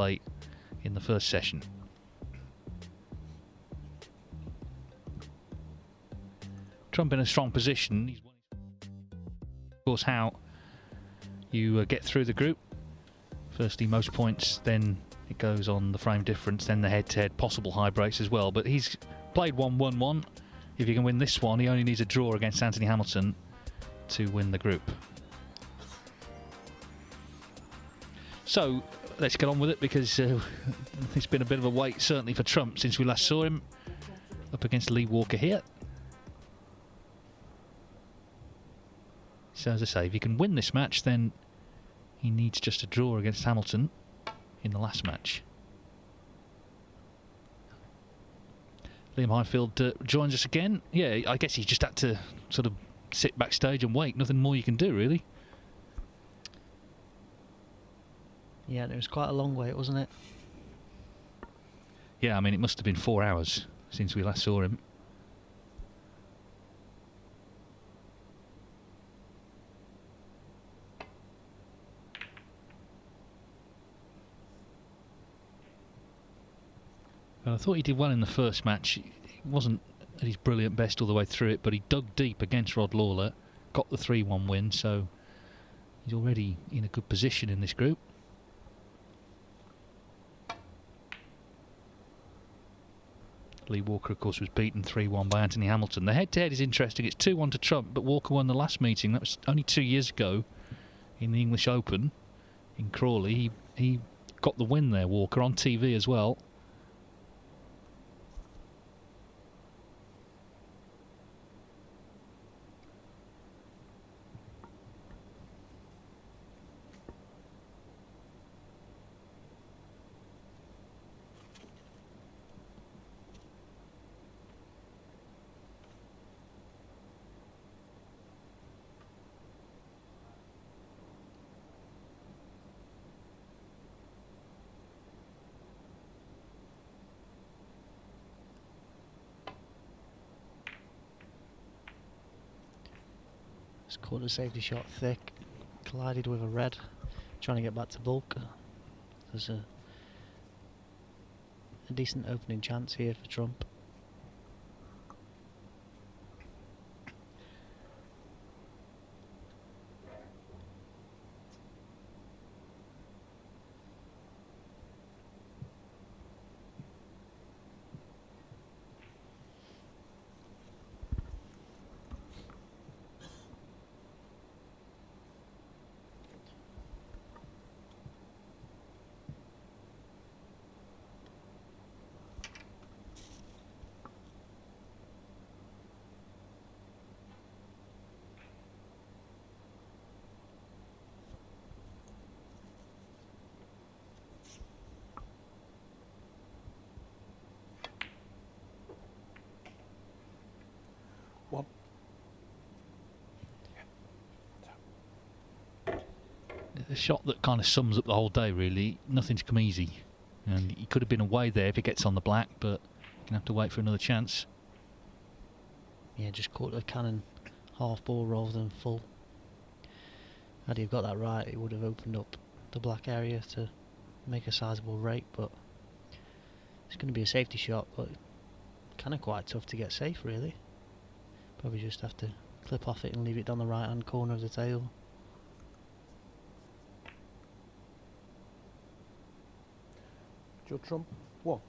late in the first session. Trump in a strong position. He's of course how you get through the group. Firstly, most points, then it goes on the frame difference, then the head-to-head, possible high breaks as well. But he's played 1-1-1. If he can win this one, he only needs a draw against Anthony Hamilton to win the group. So let's get on with it, because it's been a bit of a wait, certainly for Trump, since we last saw him up against Lee Walker here. So as I say, if he can win this match, then he needs just a draw against Hamilton in the last match. Liam Highfield joins us again. Yeah, I guess he just had to sort of sit backstage and wait. Nothing more you can do, really. Yeah, it was quite a long wait, wasn't it? Yeah, I mean, it must have been 4 hours since we last saw him. But I thought he did well in the first match. He wasn't at his brilliant best all the way through it, but he dug deep against Rod Lawler, got the 3-1 win, so he's already in a good position in this group. Lee Walker, of course, was beaten 3-1 by Anthony Hamilton. The head-to-head is interesting. It's 2-1 to Trump, but Walker won the last meeting. That was only 2 years ago in the English Open in Crawley. He got the win there, Walker, on TV as well. Caught a safety shot thick, collided with a red, trying to get back to bulk. There's a decent opening chance here for Trump. A shot that kind of sums up the whole day, really. Nothing's come easy. And he could have been away there if it gets on the black, but you're going to have to wait for another chance. Yeah, just caught a cannon half ball rather than full. Had he got that right, it would have opened up the black area to make a sizable rake, but it's going to be a safety shot, but kind of quite tough to get safe, really. Probably just have to clip off it and leave it down the right hand corner of the table. Judd Trump, 1.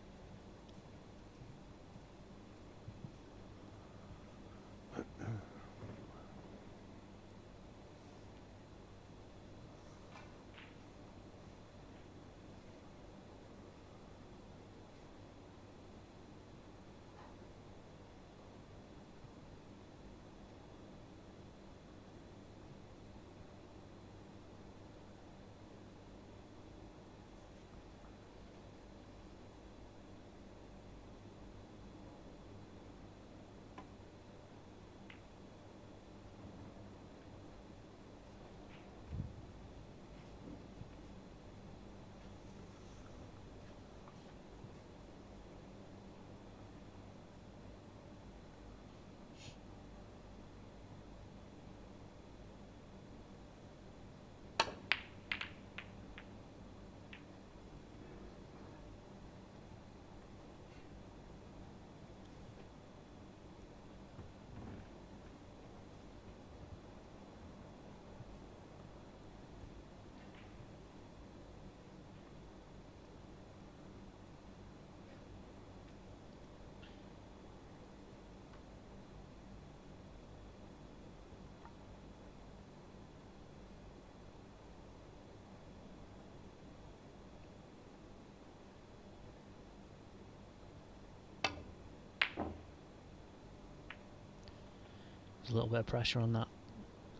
a little bit of pressure on that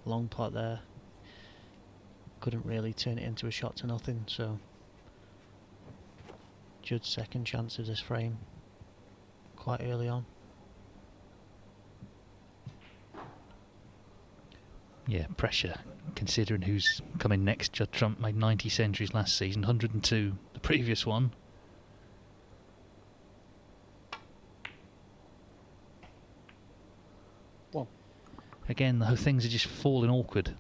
long pot there. Couldn't really turn it into a shot to nothing, so Judd's second chance of this frame quite early on. Yeah, pressure, considering who's coming next. Judd Trump made 90 centuries last season, 102 the previous one. One. Again, the things are just falling awkward.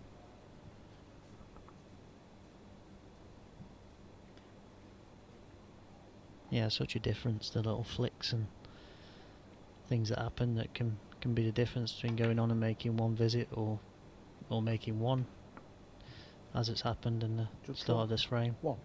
Yeah, such a difference, the little flicks and things that happen that can be the difference between going on and making one visit or making one, as it's happened in the start of this frame. One.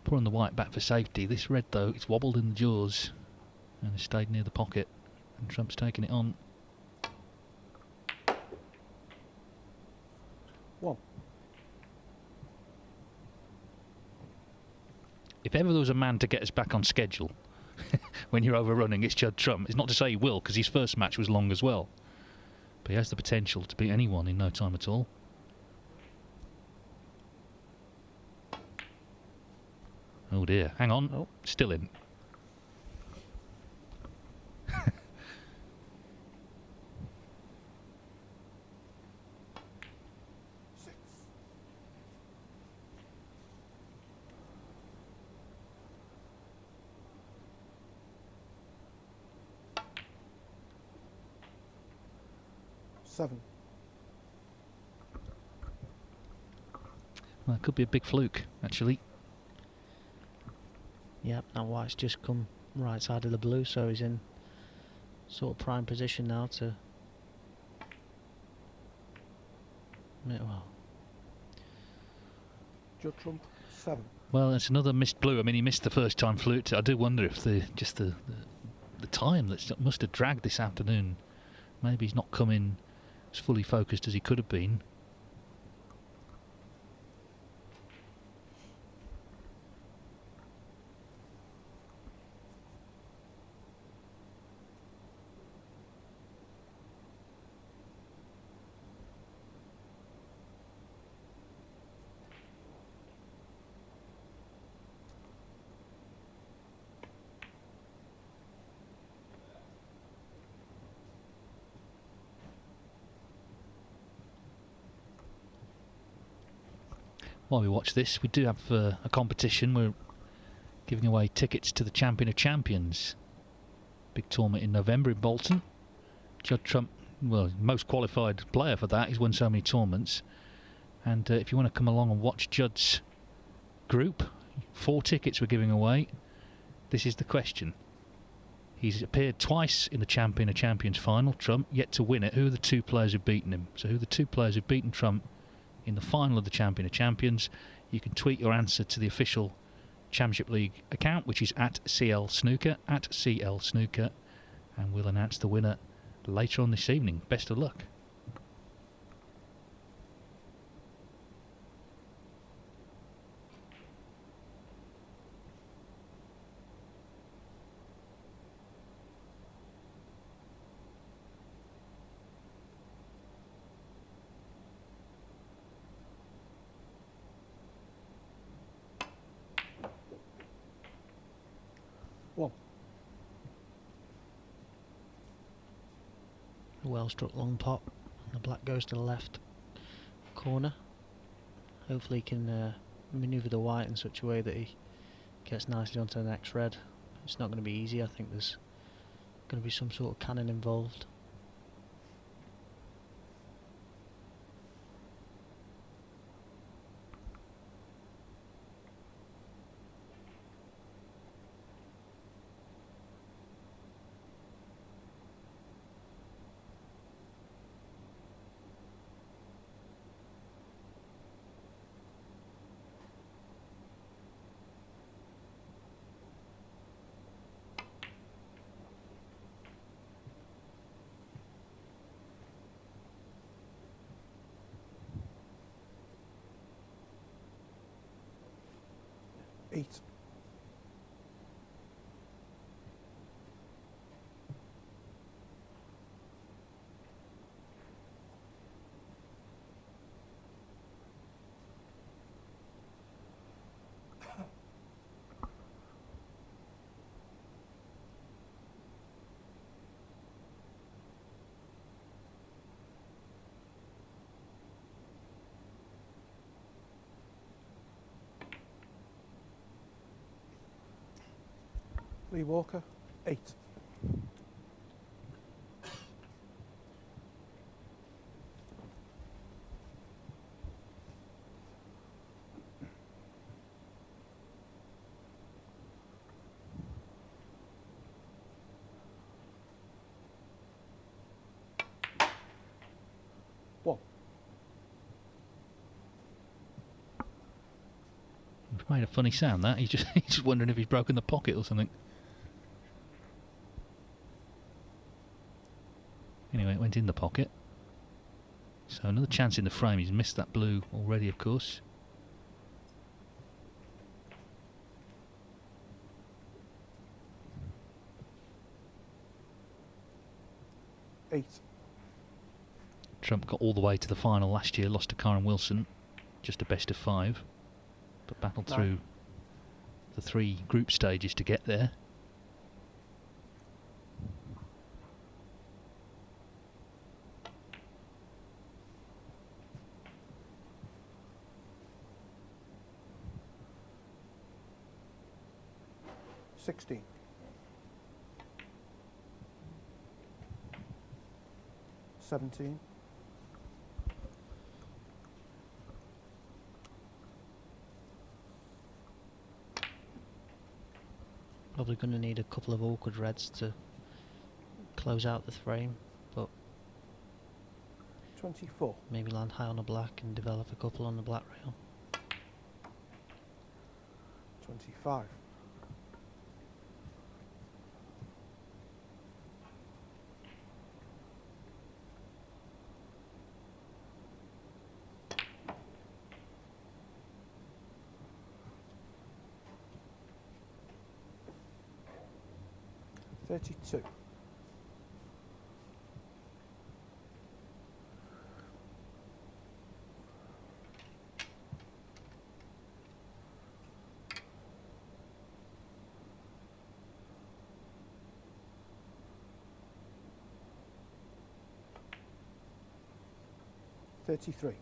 Putting the white back for safety. This red, though, it's wobbled in the jaws and has stayed near the pocket. And Trump's taking it on. One. If ever there was a man to get us back on schedule when you're overrunning, it's Judd Trump. It's not to say he will, because his first match was long as well. But he has the potential to beat anyone in no time at all. Oh dear, hang on. Oh, still in. Six. Seven. Well, it could be a big fluke, actually. Yep, that white's just come right side of the blue, so he's in sort of prime position now to... Well, Judd Trump, 7. Well, it's another missed blue. I mean, he missed the first time fluked. I do wonder if the time that must have dragged this afternoon. Maybe he's not come in as fully focused as he could have been. While we watch this, we do have a competition. We're giving away tickets to the Champion of Champions. Big tournament in November in Bolton. Judd Trump, well, most qualified player for that. He's won so many tournaments. And if you want to come along and watch Judd's group, 4 tickets we're giving away. This is the question. He's appeared twice in the Champion of Champions final, Trump, yet to win it. Who are the 2 players who've beaten him? So who are the 2 players who've beaten Trump in the final of the Champion of Champions? You can tweet your answer to the official Championship League account, which is @CL Snooker, and we'll announce the winner later on this evening. Best of luck. One. well struck long pot. The black goes to the left corner. Hopefully he can manoeuvre the white in such a way that he gets nicely onto the next red. It's not going to be easy. I think there's going to be some sort of cannon involved. 8. Lee Walker, 8. One. It's made a funny sound, that. He's just wondering if he's broken the pocket or something. Anyway, it went in the pocket. So another chance in the frame. He's missed that blue already, of course. Eight. Trump got all the way to the final last year, lost to Karen Wilson, just a best of 5, but battled through the 3 group stages to get there. $16. $17. Probably going to need a couple of awkward reds to close out the frame, but 24. maybe land high on a black and develop a couple on the black rail. 25. $32. $33.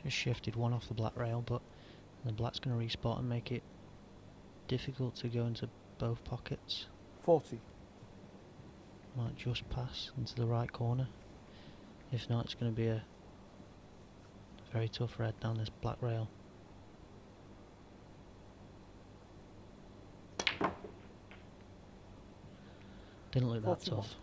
Just shifted one off the black rail, but the black's going to respot and make it difficult to go into both pockets. 40. Might just pass into the right corner. If not, it's going to be a very tough red down this black rail. Didn't look that 41. tough.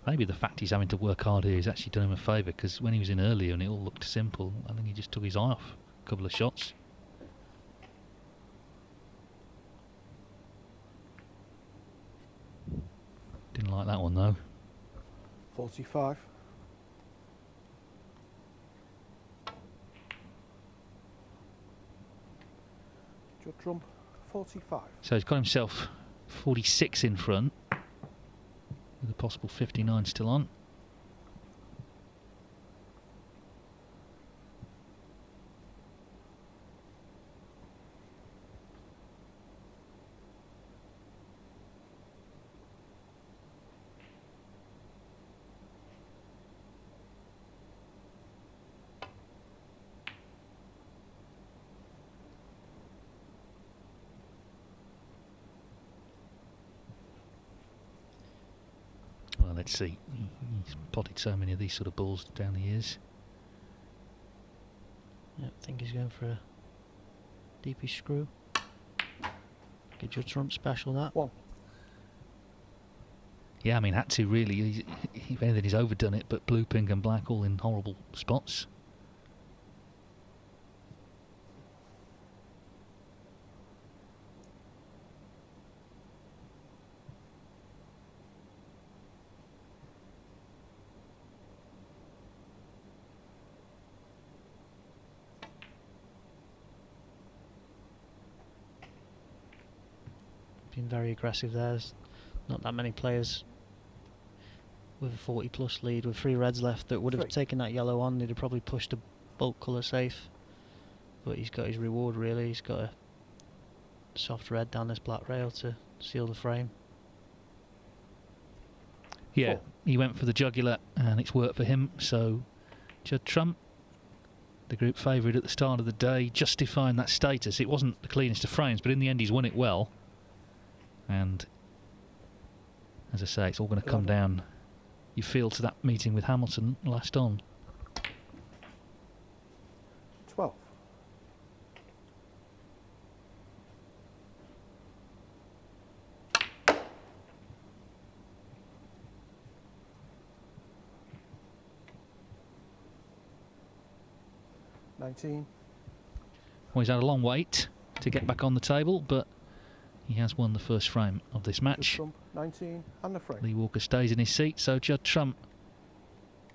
Maybe the fact he's having to work hard here has actually done him a favour, because when he was in earlier and it all looked simple, I think he just took his eye off a couple of shots. Didn't like that one though. 45. Judd Trump, 45. So he's got himself 46 in front, with a possible 59 still on. Well, let's see. He's potted so many of these sort of balls down the years. Yeah, I think he's going for a DP screw. Get Judd Trump special that. 1. Yeah, I mean, had to really. If anything, he's overdone it, but blue, pink and black all in horrible spots. Been very aggressive there. There's not that many players with a 40 plus lead with 3 reds left that would have 3. taken that yellow on. They'd have probably pushed a bulk colour safe, but he's got his reward really. He's got a soft red down this black rail to seal the frame. Yeah, 4. he went for the jugular and it's worked for him. So Judd Trump, the group favourite at the start of the day, justifying that status. It wasn't the cleanest of frames, but in the end he's won it well. And as I say, it's all going to come down, you feel, to that meeting with Hamilton last on. 12. $19. Well, he's had a long wait to get back on the table, but he has won the first frame of this Judd match. Trump, 19 and the frame. Lee Walker stays in his seat, so Judd Trump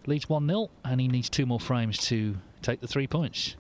leads 1-0, and he needs 2 more frames to take the 3 points.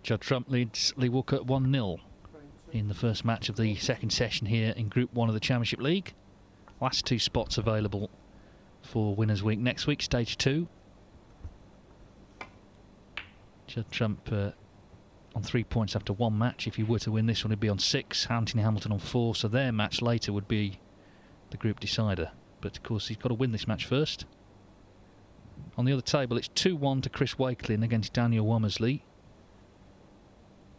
Judd Trump leads Lee Walker 1-0 in the first match of the second session here in Group 1 of the Championship League. Last 2 spots available for Winners' Week next week, Stage 2. Judd Trump on 3 points after 1 match. If he were to win this one, he'd be on 6. Anthony Hamilton on 4, so their match later would be the group decider. But of course he's got to win this match first. On the other table, it's 2-1 to Chris Wakelin against Daniel Womersley.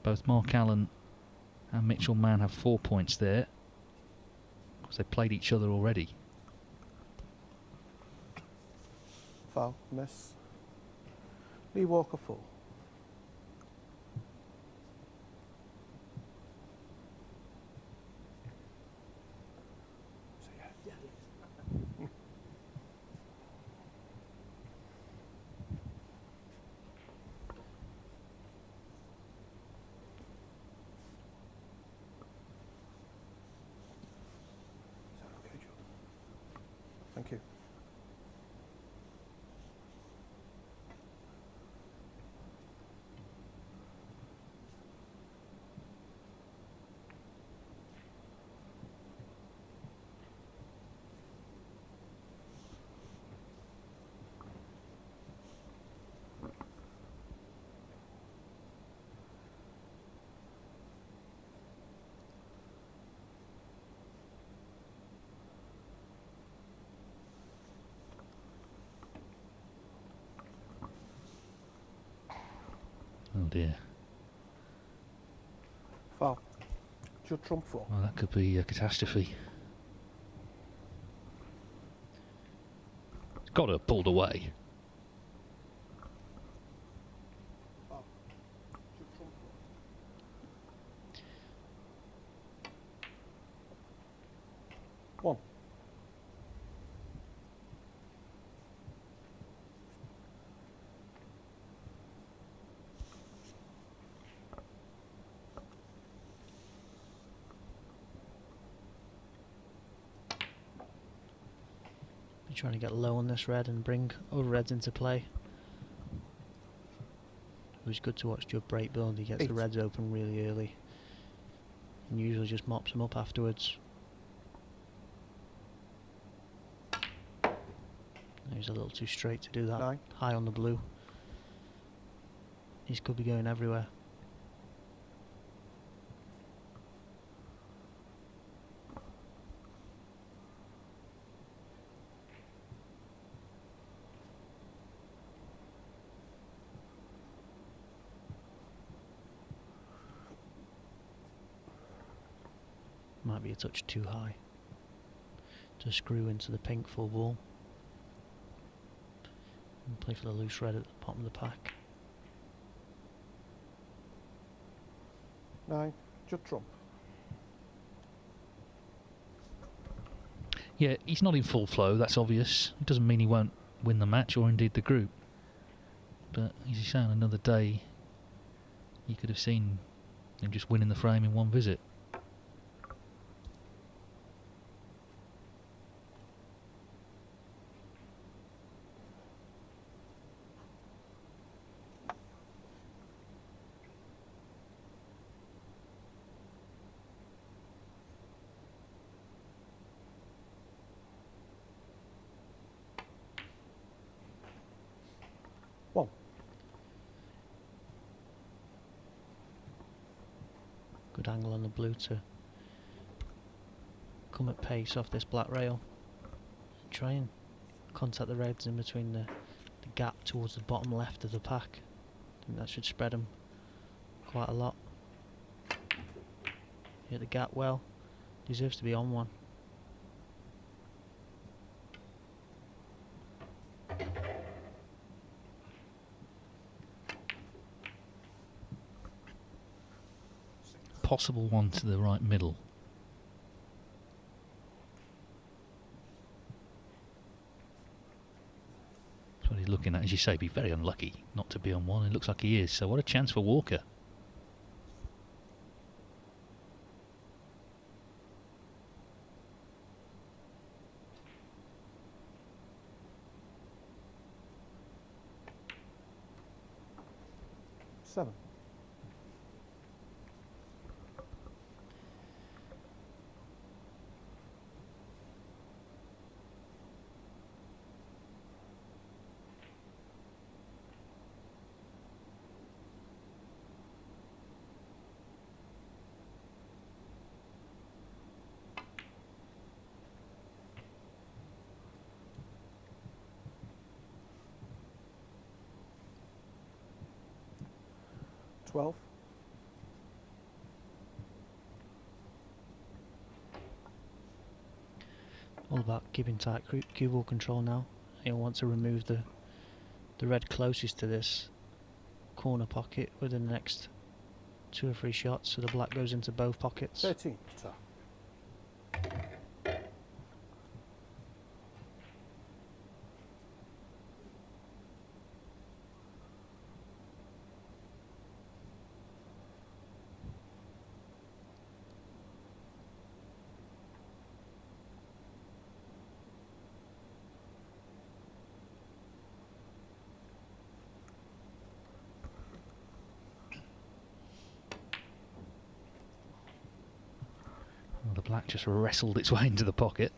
Both Mark Allen and Mitchell Mann have 4 points there, because they played each other already. Foul, miss. Lee Walker, full. Thank you. Oh dear. Foul. Judd Trump 4. Well, that could be a catastrophe. It's got to have pulled away. Foul. Judd Trump 4. 1. Be trying to get low on this red and bring other reds into play. It was good to watch Judd break build. He gets 8. the reds open really early and usually just mops them up afterwards. He's a little too straight to do that. 9. High on the blue. These could be going everywhere. Might be a touch too high to screw into the pink full ball. And play for the loose red at the bottom of the pack. 9. Judd Trump. Yeah, he's not in full flow, that's obvious. It doesn't mean he won't win the match or indeed the group. But as you say, on another day, you could have seen him just winning the frame in one visit. Good angle on the blue to come at pace off this black rail. Try and contact the reds in between the gap towards the bottom left of the pack. I think that should spread them quite a lot. Hit the gap well. Deserves to be on one. Possible one to the right middle. That's what he's looking at. As you say, be very unlucky not to be on one. It looks like he is. So what a chance for Walker. Seven. Twelve. All about keeping tight cue ball control now. He'll want to remove the red closest to this corner pocket within the next 2 or 3 shots, so the black goes into both pockets. 13. Ta. Well, the black just wrestled its way into the pocket.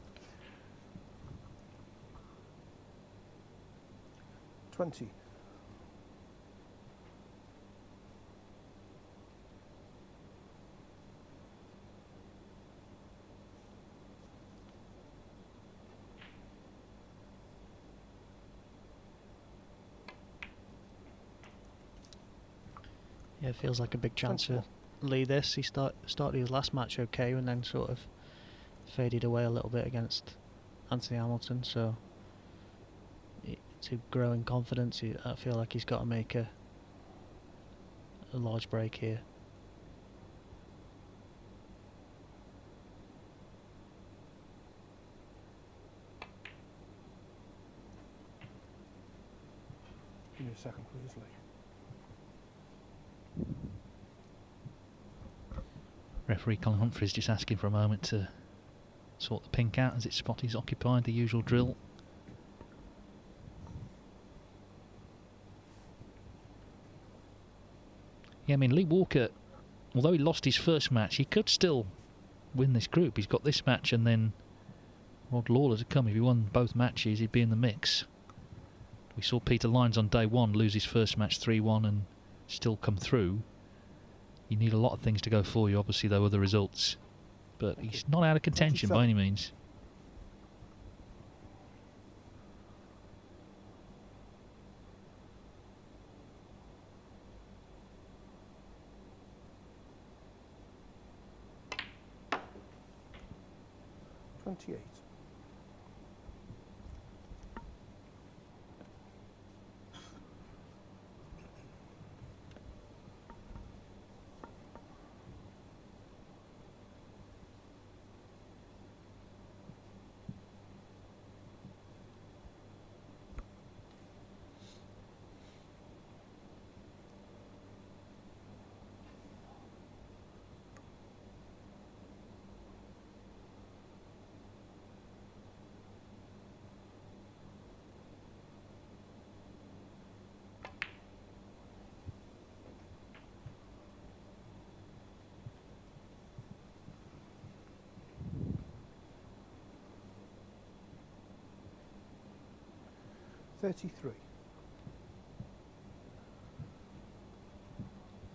20. Yeah, it feels like a big chance for 21. Lee this. He started his last match okay and then sort of faded away a little bit against Anthony Hamilton, so to grow in confidence, I feel like he's got to make a large break here. Give me a second, please, Lee. Referee Colin Humphries just asking for a moment to sort the pink out as its spot is occupied, the usual drill. Yeah, I mean, Lee Walker, although he lost his first match, he could still win this group. He's got this match and then Rod Lawler to come. If he won both matches, he'd be in the mix. We saw Peter Lyons on day one lose his first match 3-1 and still come through. You need a lot of things to go for you, obviously, though, other results. But he's not out of contention by any means. $28. 33.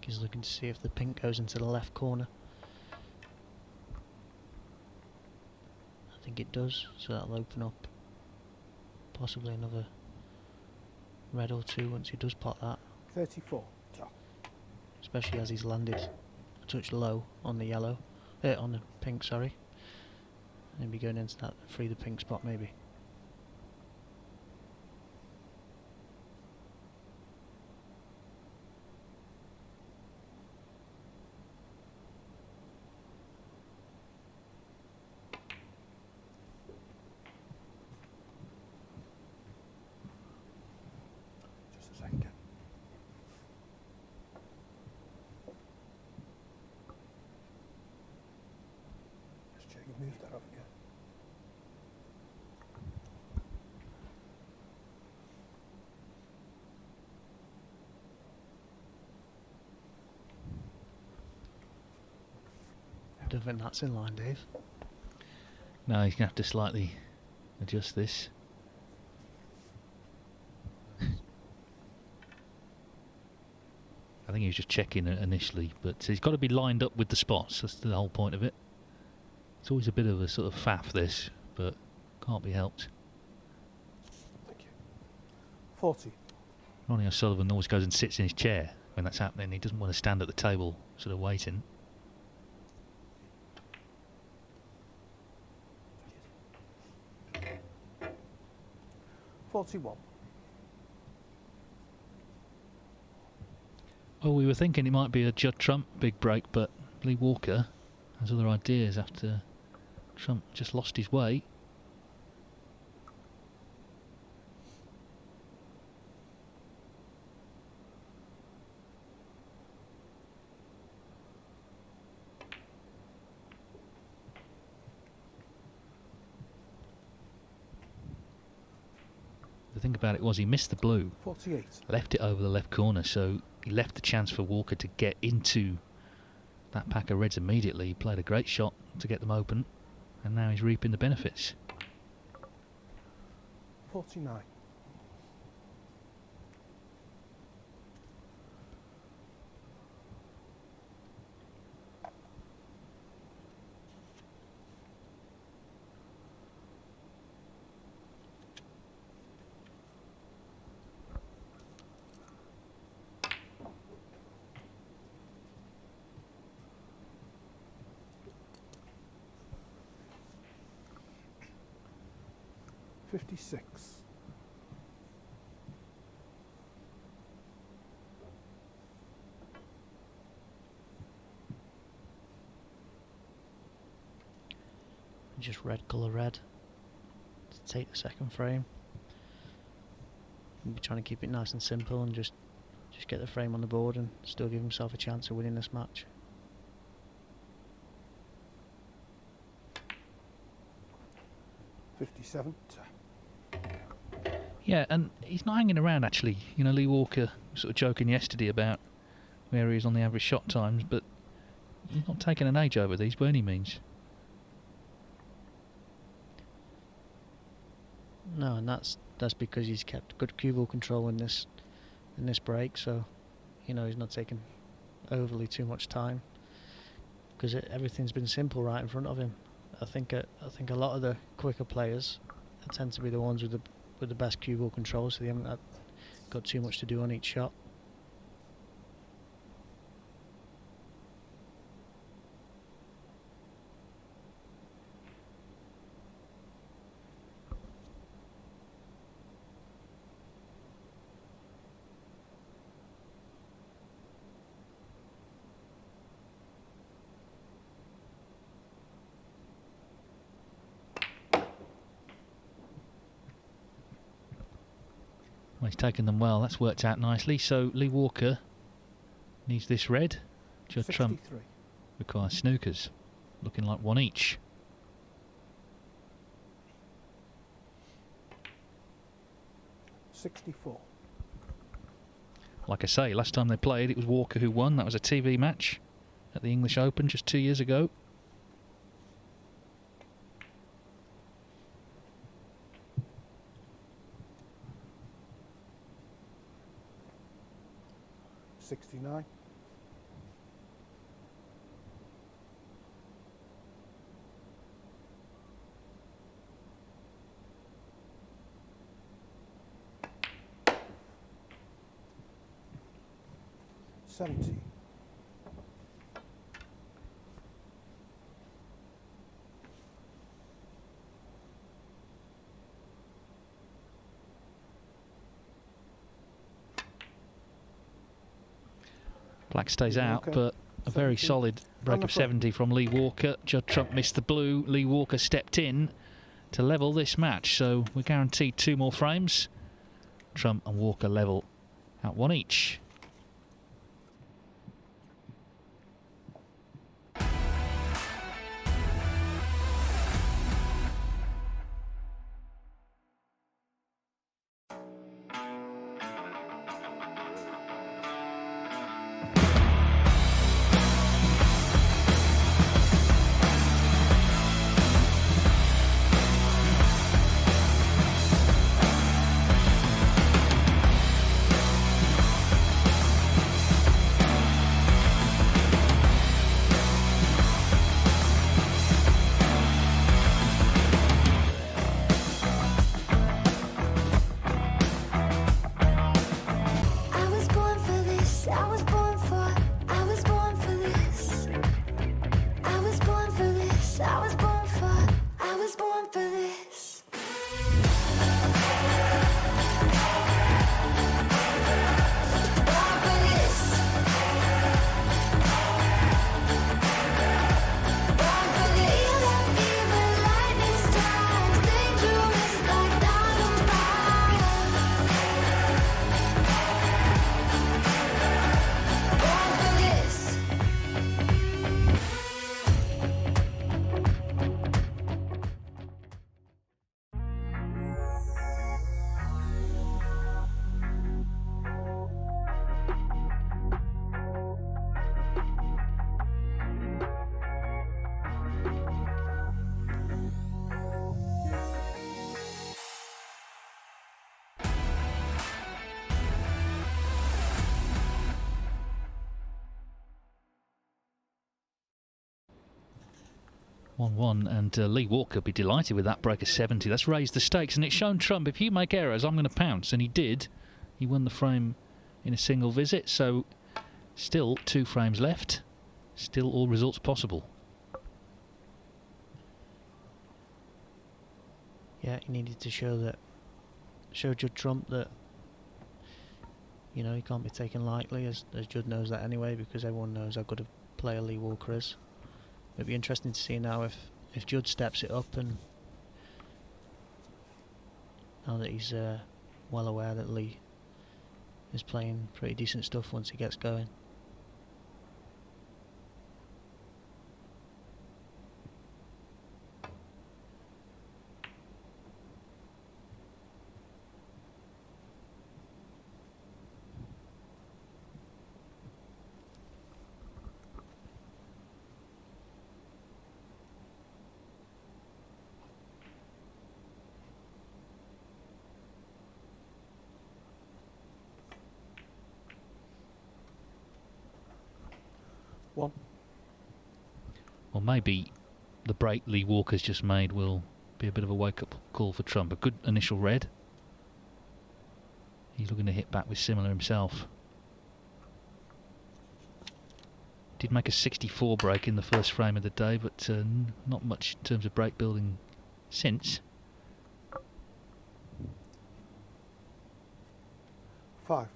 He's looking to see if the pink goes into the left corner. I think it does, so that'll open up possibly another red or two once he does pot that. 34. Top. Especially as he's landed a touch low on the yellow, on the pink, sorry. Maybe going into that, free the pink spot maybe. Just a second. Just check you've moved that, haven't you? I don't think that's in line, Dave. No, he's going to have to slightly adjust this. I think he was just checking it initially, but he's got to be lined up with the spots. That's the whole point of it. It's always a bit of a sort of faff, this, but can't be helped. Thank you. 40. Ronnie O'Sullivan always goes and sits in his chair when that's happening. He doesn't want to stand at the table sort of waiting. $41. Well, we were thinking it might be a Judd Trump big break, but Lee Walker has other ideas after Trump just lost his way. The thing about it was he missed the blue, 48. left it over the left corner, so he left the chance for Walker to get into that pack of reds immediately. He played a great shot to get them open, and now he's reaping the benefits. 49. 56. Just red colour red to take the second frame. We'll be trying to keep it nice and simple and just get the frame on the board and still give himself a chance of winning this match. '57. Yeah, and he's not hanging around actually. You know, Lee Walker was sort of joking yesterday about where he is on the average shot times, but he's not taking an age over these by any means. No, and that's because he's kept good cue ball control in this break, so you know he's not taking overly too much time because everything's been simple right in front of him. I think a lot of the quicker players tend to be the ones with the best cue ball control, so they haven't got too much to do on each shot. Well, he's taken them well. That's worked out nicely. So Lee Walker needs this red. Judd Trump requires snookers. Looking like one each. '64. Like I say, last time they played, it was Walker who won. That was a TV match at the English Open just 2 years ago. '69. '70. Black stays out, Walker, but a very 70. solid break On of the front. 70 from Lee Walker. Judd Trump missed the blue. Lee Walker stepped in to level this match, so we're guaranteed 2 more frames. Trump and Walker level at 1 each. And Lee Walker be delighted with that break of 70. That's raised the stakes, and it's shown Trump, if you make errors, I'm going to pounce. And he did. He won the frame in a single visit, so still 2 frames left. Still all results possible. Yeah, he needed to show Judd Trump that, you know, he can't be taken lightly, as Judd knows that anyway, because everyone knows how good a player Lee Walker is. It'll be interesting to see now if Judd steps it up, and now that he's well aware that Lee is playing pretty decent stuff once he gets going. One. Well, maybe the break Lee Walker's just made will be a bit of a wake-up call for Trump. A good initial red. He's looking to hit back with similar himself. Did make a 64 break in the first frame of the day, but not much in terms of break building since. 5.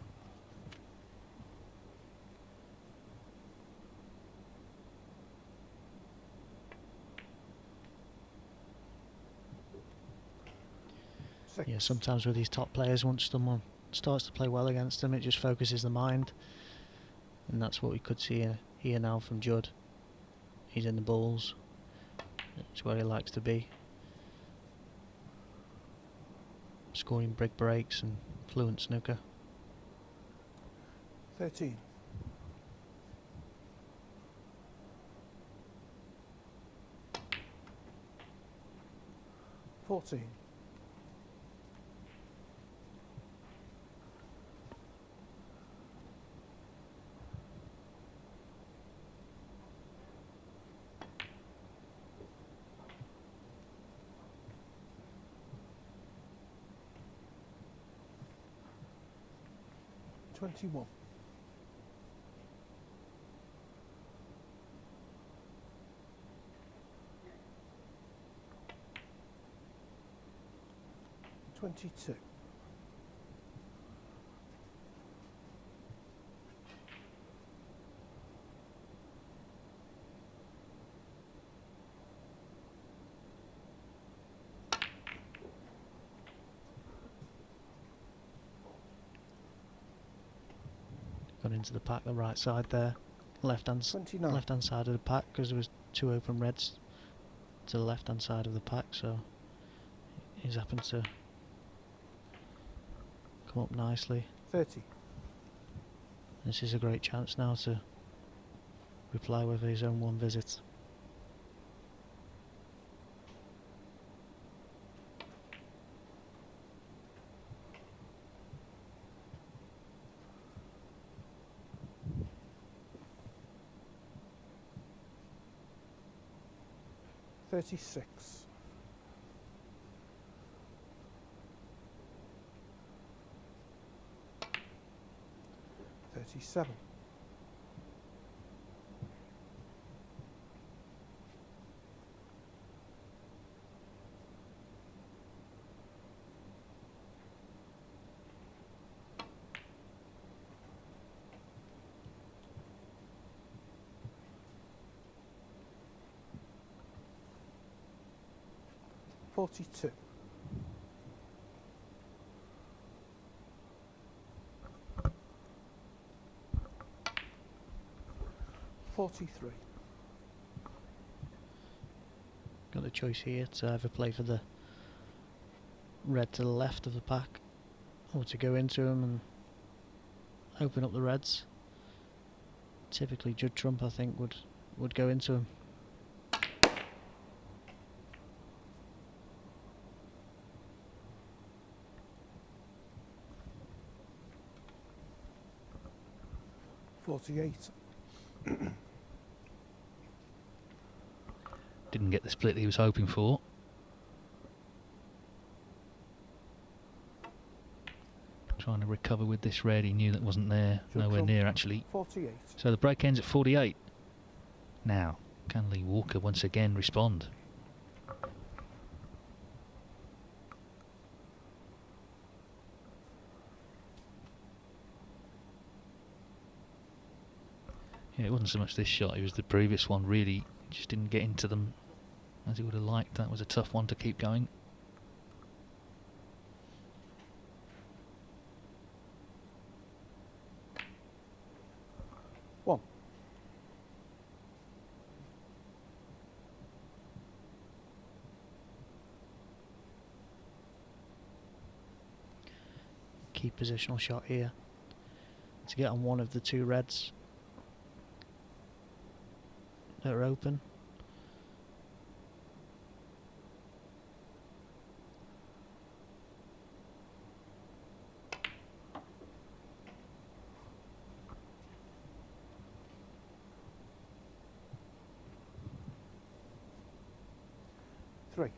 Yeah, sometimes with these top players, once someone starts to play well against them, it just focuses the mind, and that's what we could see here now from Judd. He's in the balls. It's where he likes to be, scoring big breaks and fluent snooker. 13. 14. 21. 22. 'Got into the pack, the right side there, left hand side of the pack, because there was 2 open reds to the left hand side of the pack, so he's happened to come up nicely. 30. This is a great chance now to reply with his own 1 visit. $36. 37. 42. 43. Got the choice here to either play for the red to the left of the pack, or to go into him and open up the reds. Typically Judd Trump, I think, would go into him. $48. Didn't get the split he was hoping for. Trying to recover with this red, he knew that wasn't there, nowhere near actually. 48. So the break ends at 48. Now, can Lee Walker once again respond? Yeah, it wasn't so much this shot, it was the previous one, really. Just didn't get into them as he would have liked. That was a tough one to keep going. One. Key positional shot here to get on one of the two reds that are open. Three.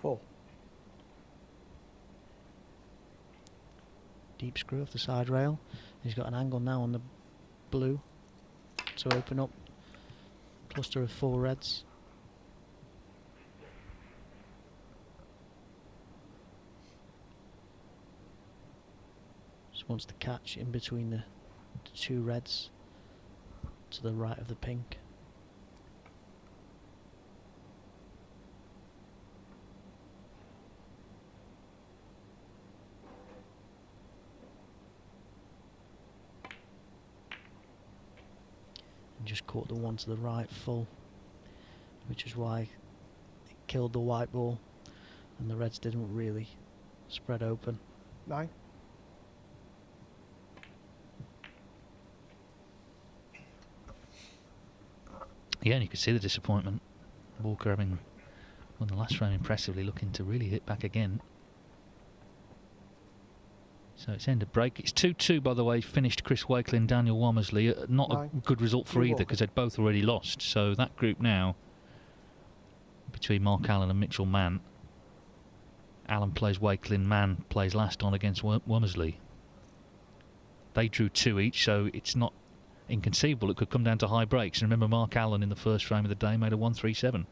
Four. Deep screw off the side rail. He's got an angle now on the blue to open up. Cluster of four reds. Just wants to catch in between the two reds to the right of the pink. And just caught the one to the right full, which is why it killed the white ball and the reds didn't really spread open. Nine. Yeah, and you could see the disappointment. Walker having won the last frame impressively, looking to really hit back again. So it's end of break. It's 2-2, by the way, finished Chris Wakelin, Daniel Womersley. Not a good result for either, because they'd both already lost. So that group now, between Mark Allen and Mitchell Mann. Allen plays Wakelin, Mann plays last on against Womersley. They drew 2 each, so it's not inconceivable it could come down to high breaks. And remember, Mark Allen in the first frame of the day made a 1-3-7.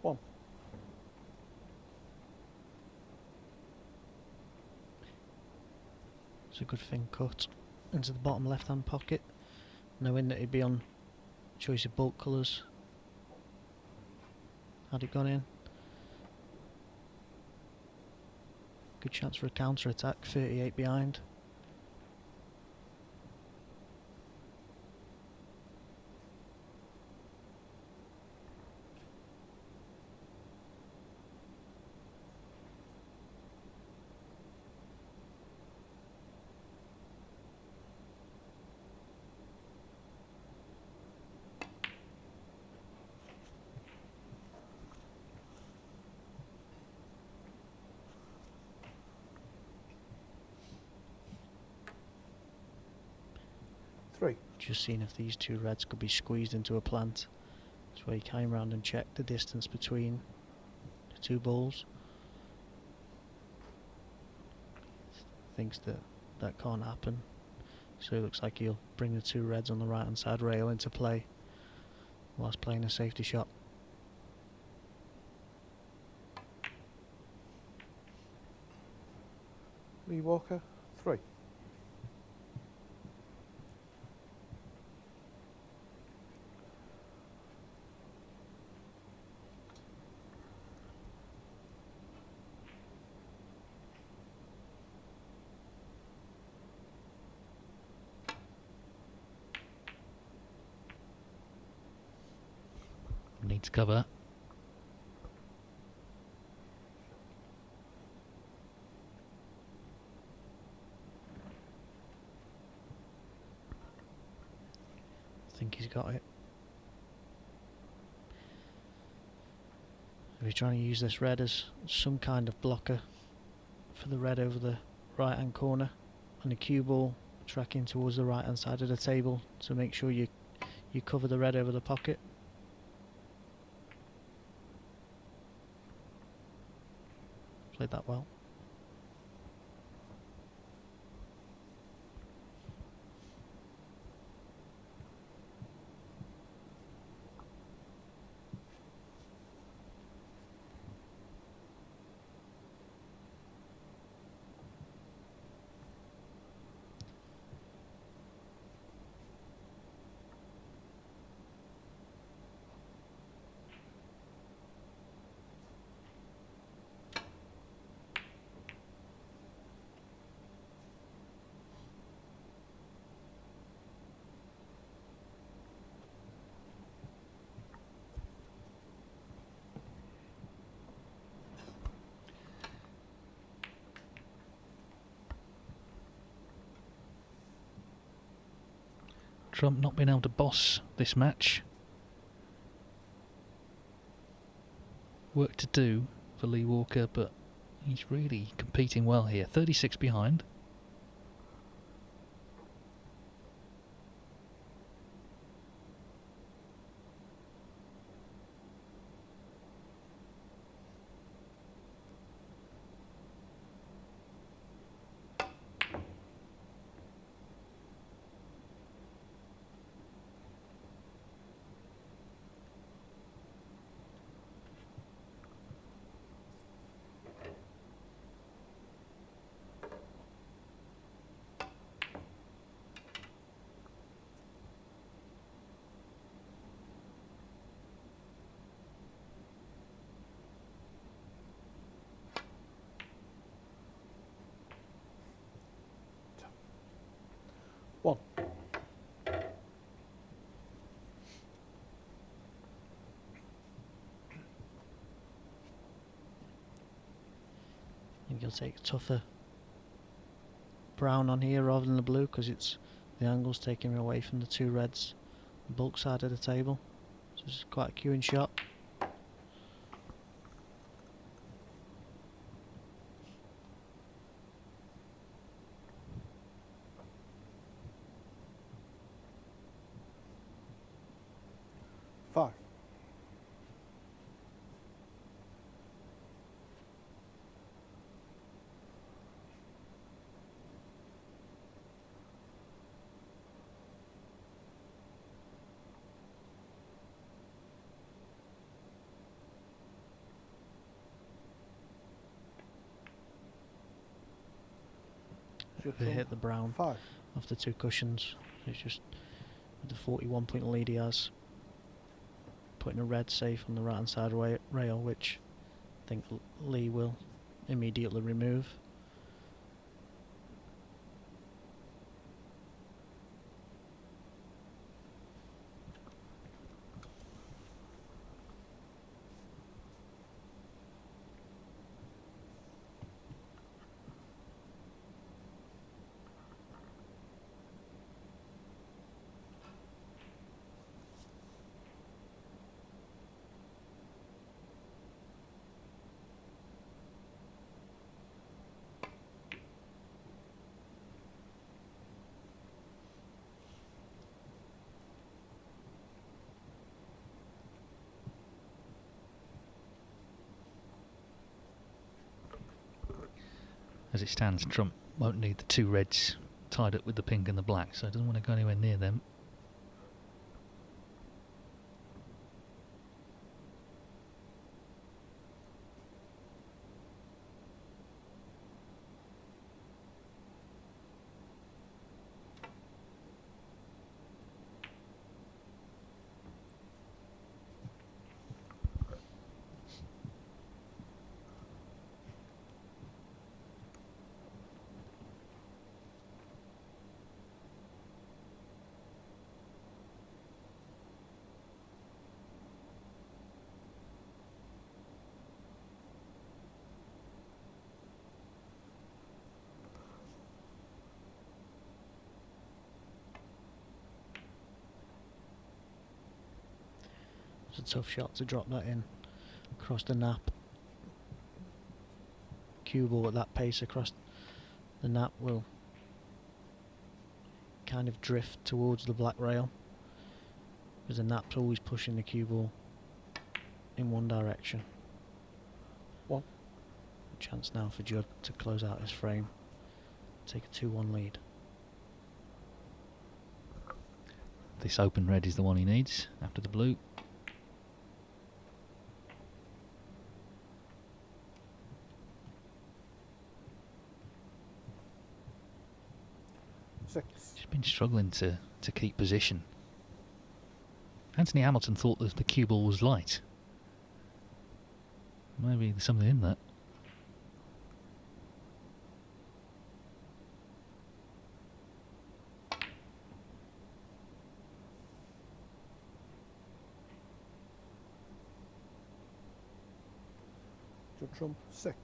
One. It's a good thing cut into the bottom left hand pocket, knowing that he'd be on choice of bulk colours had it gone in. Good chance for a counter attack, 38 behind. Three. Just seeing if these two reds could be squeezed into a plant. That's where he came round and checked the distance between the two balls. Thinks that that can't happen, so it looks like he'll bring the two reds on the right hand side rail into play whilst playing a safety shot. Lee Walker, 3. Needs cover. I think he's got it. If he's trying to use this red as some kind of blocker for the red over the right hand corner, and the cue ball tracking towards the right hand side of the table to make sure you cover the red over the pocket. Played that well. Trump not being able to boss this match. Work to do for Lee Walker, but he's really competing well here. 36 behind. One. I think he'll take a tougher brown on here rather than the blue, because it's the angle's taking him away from the two reds, the bulk side of the table. So it's quite a queuing shot. Five. They hit the brown 5. off the two cushions. It's just with the 41 point lead he has, putting a red safe on the right hand side rail, which I think Lee will immediately remove. As it stands, Trump won't need the two reds tied up with the pink and the black, so he doesn't want to go anywhere near them. It's a tough shot to drop that in across the nap. Cue ball at that pace across the nap will kind of drift towards the black rail, because the nap's always pushing the cue ball in one direction. One. Chance now for Judd to close out his frame, take a 2-1 lead. This open red is the one he needs after the blue. Six. He's been struggling to keep position. Anthony Hamilton thought that the cue ball was light. Maybe there's something in that. Judd Trump, 6.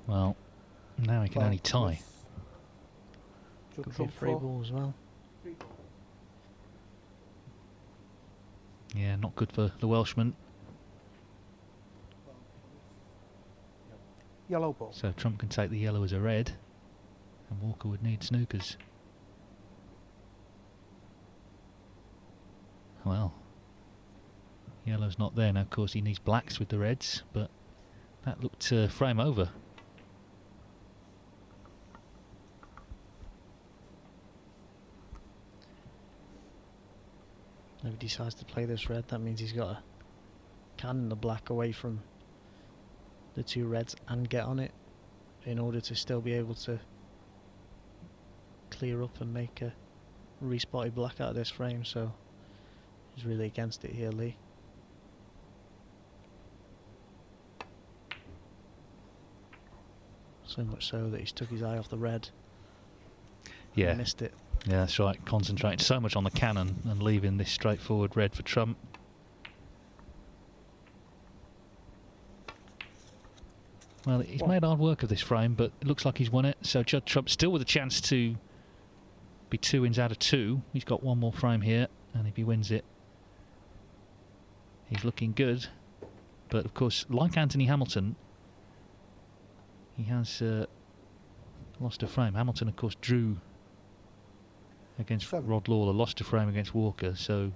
Well, now he can only tie. Judd Could be a Trump, free 4. ball as well. Yeah, not good for the Welshman. Yellow ball. So Trump can take the yellow as a red, and Walker would need snookers. Well, yellow's not there now. Of course, he needs blacks with the reds, but that looked frame over. If he decides to play this red, that means he's got to cannon the black away from the two reds and get on it in order to still be able to clear up and make a respotted black out of this frame. So he's really against it here, Lee. So much so that he's took his eye off the red. Yeah, And missed it. yeah, that's right. Concentrating so much on the cannon and leaving this straightforward red for Trump. Well, he's made hard work of this frame, but it looks like he's won it. So Judd Trump still with a chance to be 2 wins out of 2. He's got one more frame here, and if he wins it, he's looking good. But of course, like Anthony Hamilton, he has lost a frame. Hamilton, of course, drew against 7. Rod Lawler, lost a frame against Walker. So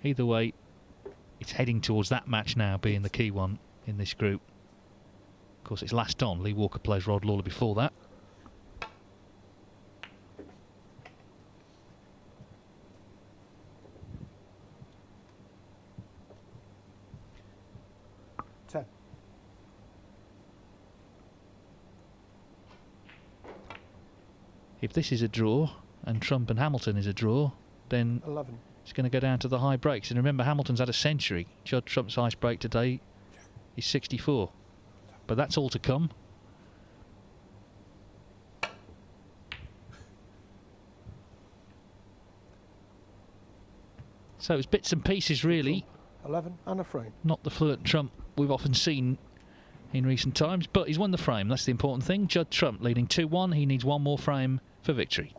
either way, it's heading towards that match now being the key one in this group. Of course, it's last on. Lee Walker plays Rod Lawler before that. If this is a draw and Trump and Hamilton is a draw, then 11. it's going to go down to the high breaks. And remember, Hamilton's had a century. Judd Trump's highest break today is 64. But that's all to come. So it's bits and pieces, really. 11 and a frame. Not the fluent Trump we've often seen in recent times, but he's won the frame. That's the important thing. Judd Trump leading 2-1. He needs one more frame for victory.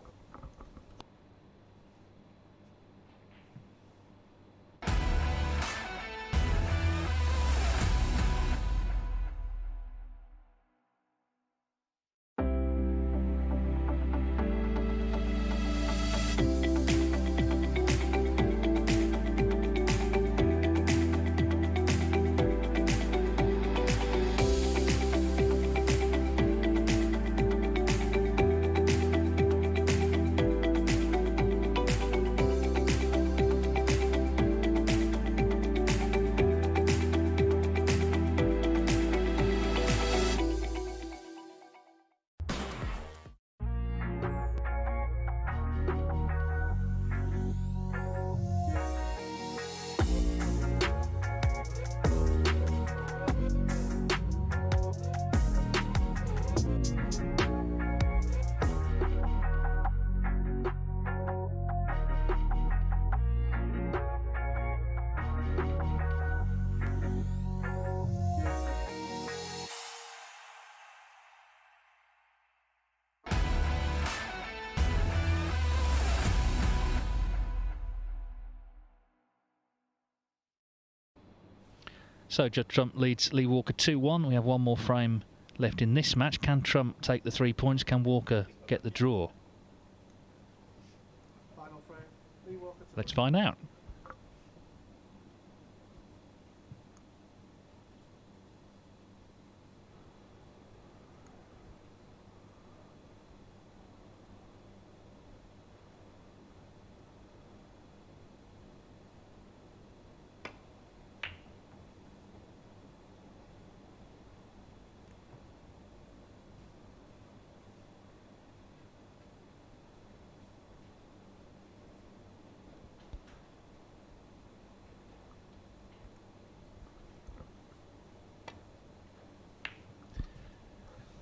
So Judd Trump leads Lee Walker 2-1. We have one more frame left in this match. Can Trump take the 3 points? Can Walker get the draw? Final frame. Lee Walker. Let's find out.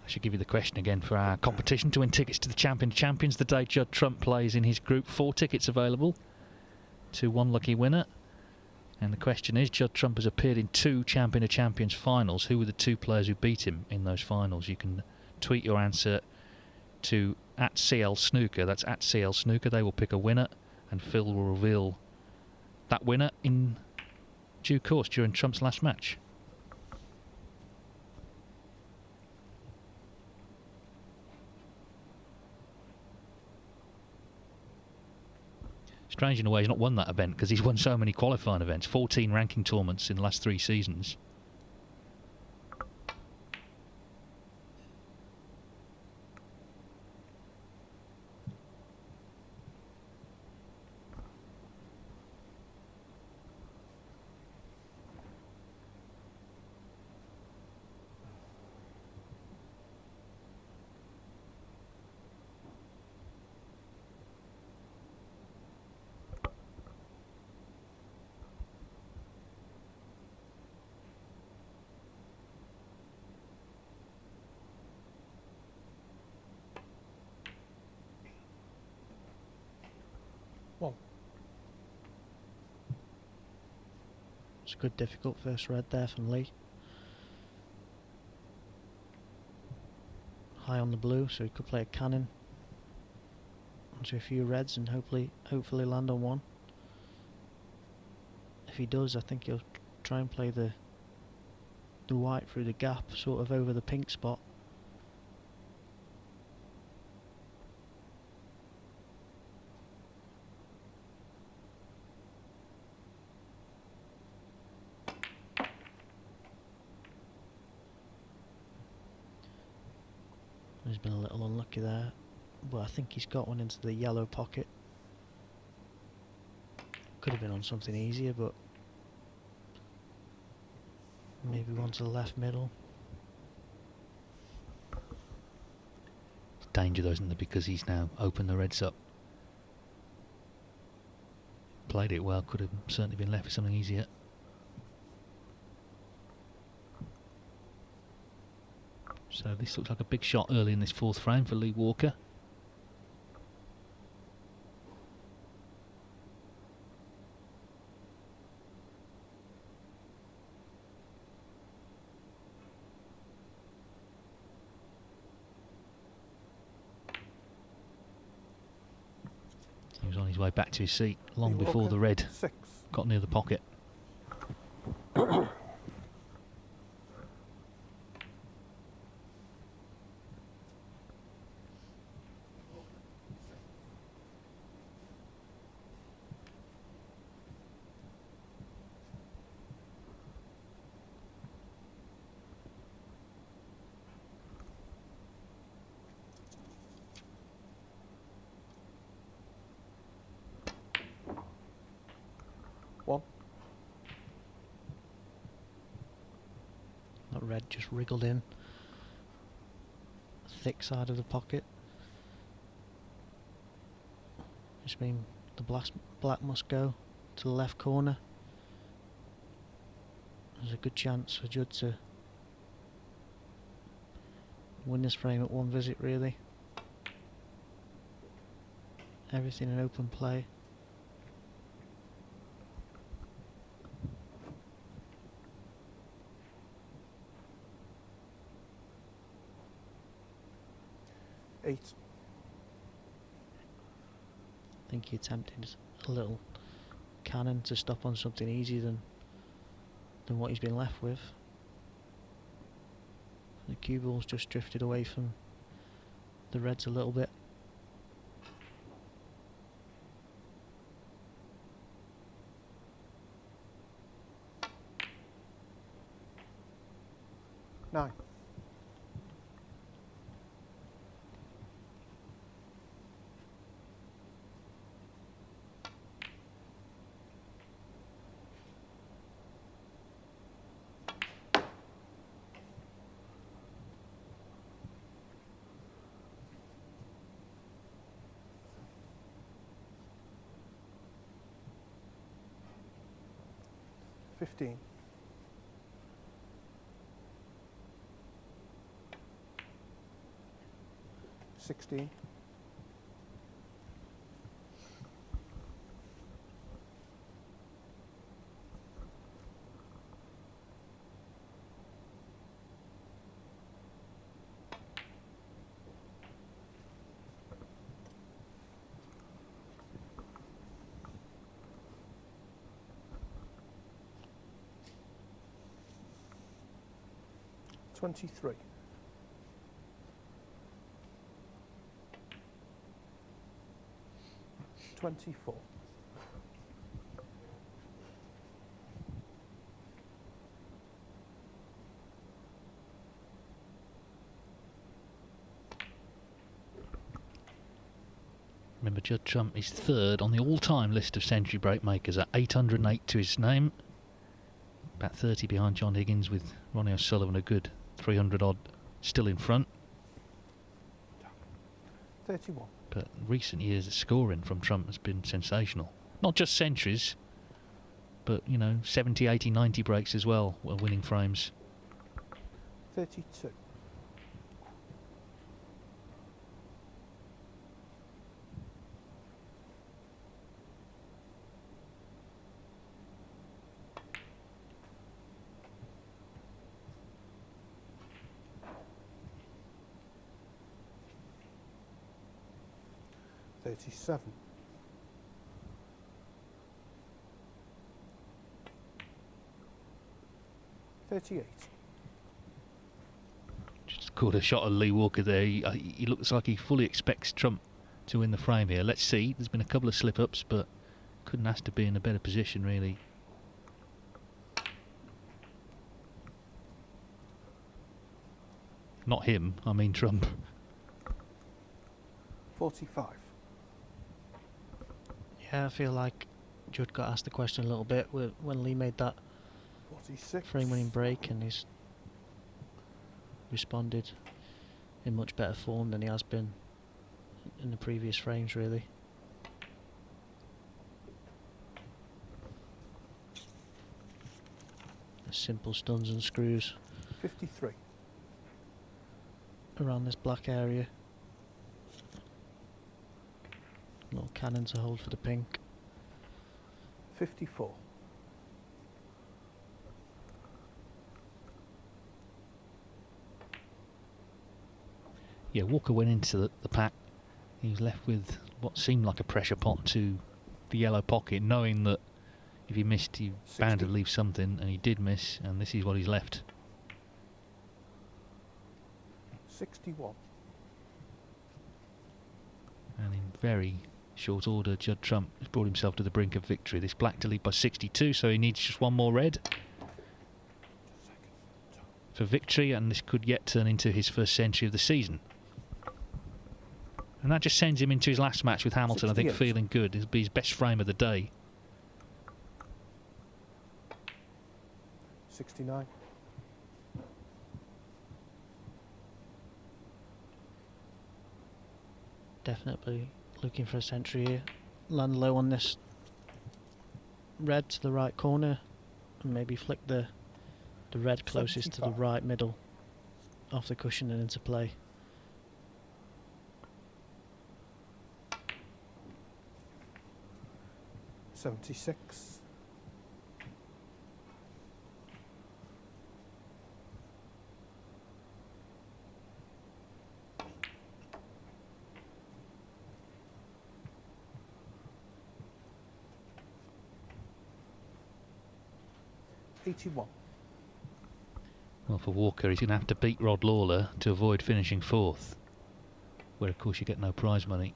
I should give you the question again for our competition to win tickets to the Champion of Champions the day Judd Trump plays in his group. 4 tickets available to one lucky winner. And the question is, Judd Trump has appeared in 2 Champion of Champions finals. Who were the 2 players who beat him in those finals? You can tweet your answer to @CL Snooker. That's @CL Snooker. They will pick a winner, and Phil will reveal that winner in due course during Trump's last match. Strange in a way he's not won that event, because he's won so many qualifying events, 14 ranking tournaments in the last 3 seasons. It's a good difficult first red there from Lee. High on the blue, so he could play a cannon onto a few reds and hopefully land on one. If he does, I think he'll try and play the white through the gap, sort of over the pink spot. He's been a little unlucky there, but I think he's got one into the yellow pocket. Could have been on something easier, but maybe one to the left middle. It's danger though, isn't there, because he's now opened the reds up. Played it well, could have certainly been left with something easier. So this looks like a big shot early in this 4th frame for Lee Walker. He was on his way back to his seat long before the red got near the pocket. That red just wriggled in. Thick side of the pocket. Which means the black must go to the left corner. There's a good chance for Judd to win this frame at one visit, really. Everything in open play. I think he attempted a little cannon to stop on something easier than than what he's been left with. The cue ball's just drifted away from the reds a little bit. Nine. $15. 16. 23. 24. 'Remember, Judd Trump is third on the all-time list of century break makers at 808 to his name. About 30 behind John Higgins, with Ronnie O'Sullivan a good 300 odd still in front. 31. But recent years, the scoring from Trump has been sensational. Not just centuries, but, you know, 70, 80, 90 breaks as well were winning frames. 32. 37. 38. Just caught a shot of Lee Walker there. He looks like he fully expects Trump to win the frame here. Let's see. There's been a couple of slip-ups, but couldn't ask to be in a better position, really. Not him, I mean Trump. 45. Yeah, I feel like Judd got asked the question a little bit when Lee made that 46. frame-winning break, and he's responded in much better form than he has been in the previous frames, really. The simple stuns and screws 53. around this black area. Little cannon to hold for the pink. 54. 'Yeah, Walker went into the pack. He was left with what seemed like a pressure pot to the yellow pocket, knowing that if he missed, he bound to leave something, and he did miss, and this is what he's left. 61. And in very short order, Judd Trump has brought himself to the brink of victory. This black to lead by 62, so he needs just one more red for victory, and this could yet turn into his first century of the season. And that just sends him into his last match with Hamilton, 68. I think, feeling good. It'll be his best frame of the day. 69. 'Definitely looking for a century here. Land low on this red to the right corner, and maybe flick the red closest to the 75. right middle off the cushion and into play. 76. 81. Well, for Walker, he's going to have to beat Rod Lawler to avoid finishing 4th, where of course you get no prize money.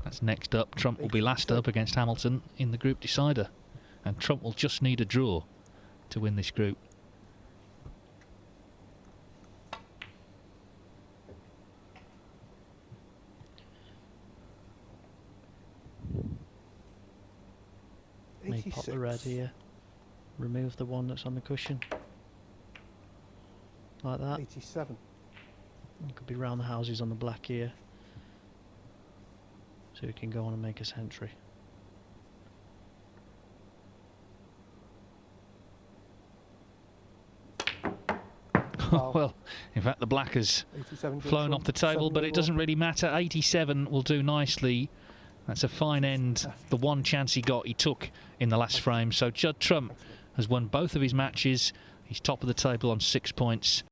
That's next up. Trump will be last up against Hamilton in the group decider, and Trump will just need a draw to win this group. May pop the red here. Remove the one that's on the cushion. Like that. 87. It could be round the houses on the black here. So we can go on and make a century. Well, in fact, the black has flown off the table, but it doesn't really matter. 87 will do nicely. That's a fine end. The one chance he got, he took in the last frame. So Judd Trump has won both of his matches. He's top of the table on 6 points.